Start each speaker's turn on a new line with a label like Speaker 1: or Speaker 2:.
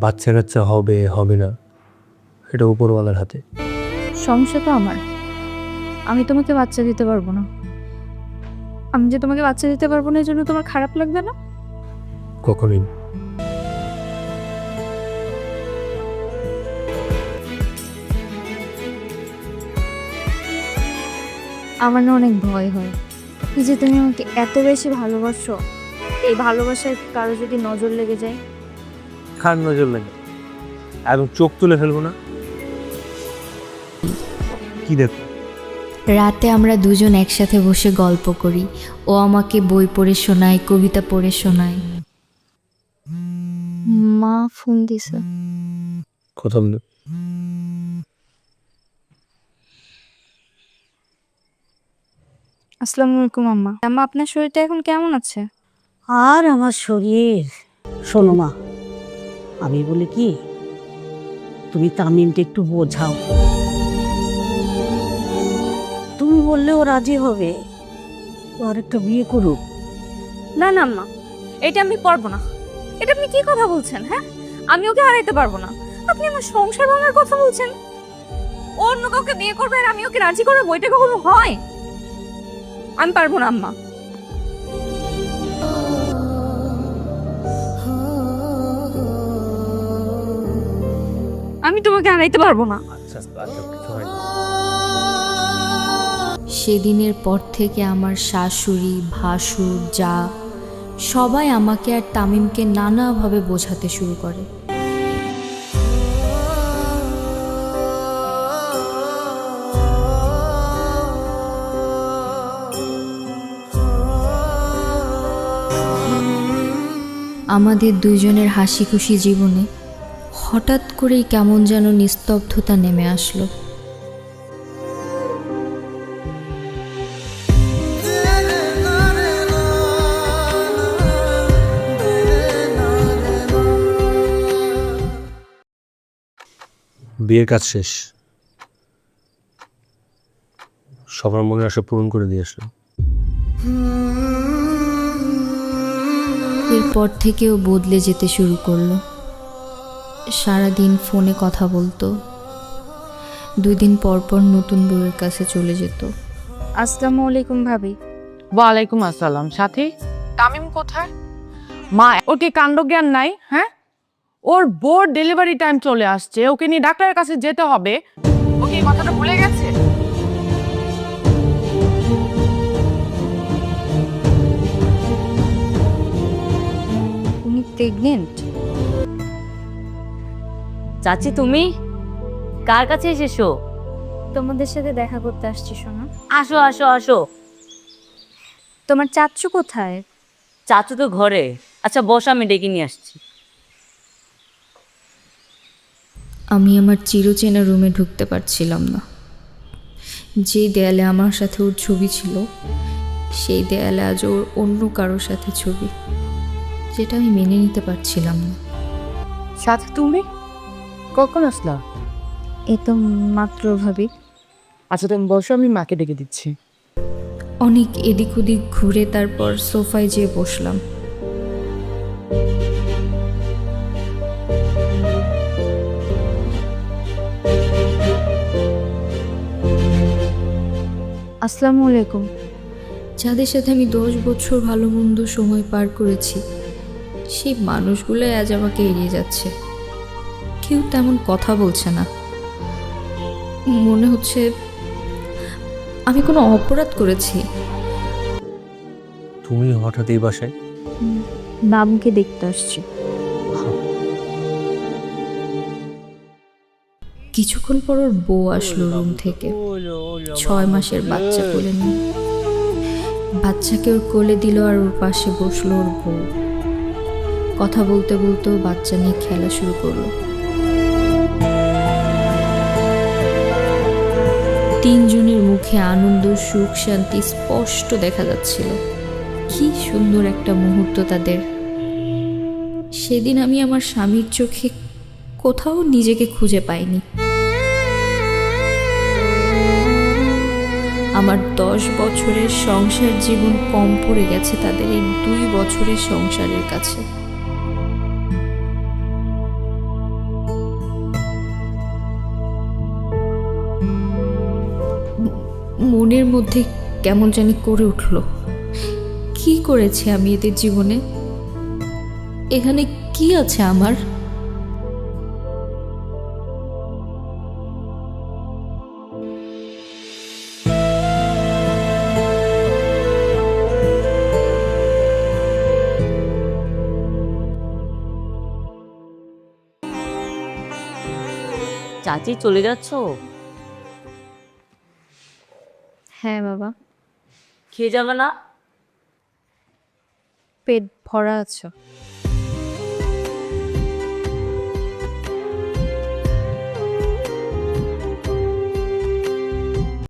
Speaker 1: বাচ্চা কাচ্চা হবে হবে না এটা উপরওয়ালার হাতে।
Speaker 2: সমস্যা তো আমার, আমি তোমাকে বাচ্চা দিতে পারবো না। আমি যে তোমাকে বাচ্চা দিতে পারবো না, এই জন্য তোমার খারাপ লাগবে না?
Speaker 1: কখনোই।
Speaker 2: আমার না অনেক ভয় হয়, এই যে তুমি আমাকে এত বেশি ভালোবাসো, এই ভালোবাসায় কারো যদি নজর লেগে যায়।
Speaker 1: খান নজর লাগে এবং চোখ তুলে ফেলবো না। কি দেখো?
Speaker 3: রাতে আমরা দুজন একসাথে বসে গল্প করি। ও আমাকে বই পড়ে শোনায়, কবিতা পড়ে শোনায়।
Speaker 2: মা ফোন দিছে।
Speaker 1: কথা বলে।
Speaker 2: আসসালামু আলাইকুম আম্মা। আম্মা, আপনার শরীরটা এখন কেমন আছে?
Speaker 4: আর আমার শরীর, শোনো মা, আমি বলি কি, তুমি তামিমকে একটু বোঝাও। তুমি বললে ও রাজি হবে, ও আর একটা বিয়ে করুক।
Speaker 2: না না আম্মা, এটা আমি পারবো না। এটা আপনি কি কথা বলছেন? হ্যাঁ, আমি ওকে হারাইতে পারবো না। আপনি আমার সংসার ভাঙার কথা বলছেন। ও অন্য কাউকে বিয়ে করবে আর আমি ওকে রাজি করবো, এটা কখনো হয়? আমি পারবো না আম্মা। আমি তোমাকে হারাইতে পারবো না।
Speaker 1: আচ্ছা আচ্ছা, কিছু হয় না।
Speaker 3: সেদিনের পর থেকে আমার শাশুড়ি, ভাসুর, যা সবাই আমাকে আর তামিমকে নানাভাবে বোঝাতে শুরু করে। আমাদের দুইজনের হাসি খুশি জীবনে হঠাৎ করেই কেমন যেন নিস্তব্ধতা নেমে আসলো।
Speaker 1: বিয়ের কাজ শেষ, সবার মনে আশা পূরণ করে দিয়ে আসলাম।
Speaker 3: এরপর থেকেও বদলে যেতে শুরু করলো। সারাদিন ফোনে কথা বলতো, 2 দিন পর পর নতুন বউয়ের কাছে চলে যেত।
Speaker 2: আসসালামু আলাইকুম ভাবি।
Speaker 5: ওয়ালাইকুম আসসালাম। সাথী, তামিম কোথায়? মা, ওর কি কাণ্ডজ্ঞান নাই? হ্যাঁ, ওর বোর ডেলিভারি টাইম চলে আসছে, ওকে নিয়ে ডাক্তারের কাছে যেতে হবে। ওকে এই কথাটা ভুলে গেছে?
Speaker 2: তুমি প্রেগনেন্ট?
Speaker 6: চাচি, তুমি কার কাছে এসেছো?
Speaker 2: তোমাদের সাথে দেখা করতে আসছি সোনা।
Speaker 6: আসো আসো আসো।
Speaker 2: তোমার চাচ্চু কোথায়?
Speaker 6: চাচু তো ঘরে। আচ্ছা বস, আমি ডেকে নিয়ে আসছি।
Speaker 3: আমি আমার চিরচেনা রুমে ঢুকতে পারছিলাম না। যে দেয়ালে আমার সাথে ওর ছবি ছিল, সেই দেয়ালে আজ ওর অন্য কারোর সাথে ছবি, যেটা আমি মেনে নিতে পারছিলাম না।
Speaker 5: সাথী, তুমি কখন আসলা?
Speaker 2: এই তো মাত্র ভাবি।
Speaker 5: আচ্ছা তুমি বসো, আমি মাকে ডেকে দিচ্ছি।
Speaker 3: অনেক এদিক ওদিক ঘুরে তারপর সোফায় যেয়ে বসলাম।
Speaker 2: আসসালামু আলাইকুম।
Speaker 3: যাদের সাথে আমি 10 বছর ভালো মন্দ সময় পার করেছি, সেই মানুষগুলো আজ আমাকে এড়িয়ে যাচ্ছে। কেউ তেমন কথা বলছে না। মনে হচ্ছে আমি কোনো অপরাধ করেছি।
Speaker 1: তুমি হঠাৎ এই বাসায়?
Speaker 2: নামকে দেখতে আসছি।
Speaker 3: কিছুক্ষণ পর ওর বউ আসলো রুম থেকে, 6 মাসের বাচ্চা কোলে নিয়ে। বাচ্চাকে ওর কোলে দিল আর ওর পাশে বসলো ওর বউ। কথা বলতে বলতে বাচ্চা নিয়ে খেলা শুরু করলো। 3 জনের মুখে আনন্দ, সুখ, শান্তি স্পষ্ট দেখা যাচ্ছিল। কি সুন্দর একটা মুহূর্ত তাদের। সেদিন আমি আমার স্বামীর চোখে কোথাও নিজেকে খুঁজে পাইনি। আমার 10 বছরের সংসার জীবন কম পড়ে গেছে তাদের এই 2 বছরের সংসারের কাছে। মনের মধ্যে কেমন জানি করে উঠল। কি করেছি আমি এদের জীবনে? এখানে কি আছে আমার?
Speaker 6: চাচি চলে যাচ্ছ?
Speaker 2: হ্যাঁ বাবা,
Speaker 6: খেয়ে যাবে না?
Speaker 2: পেট ভরা আছো?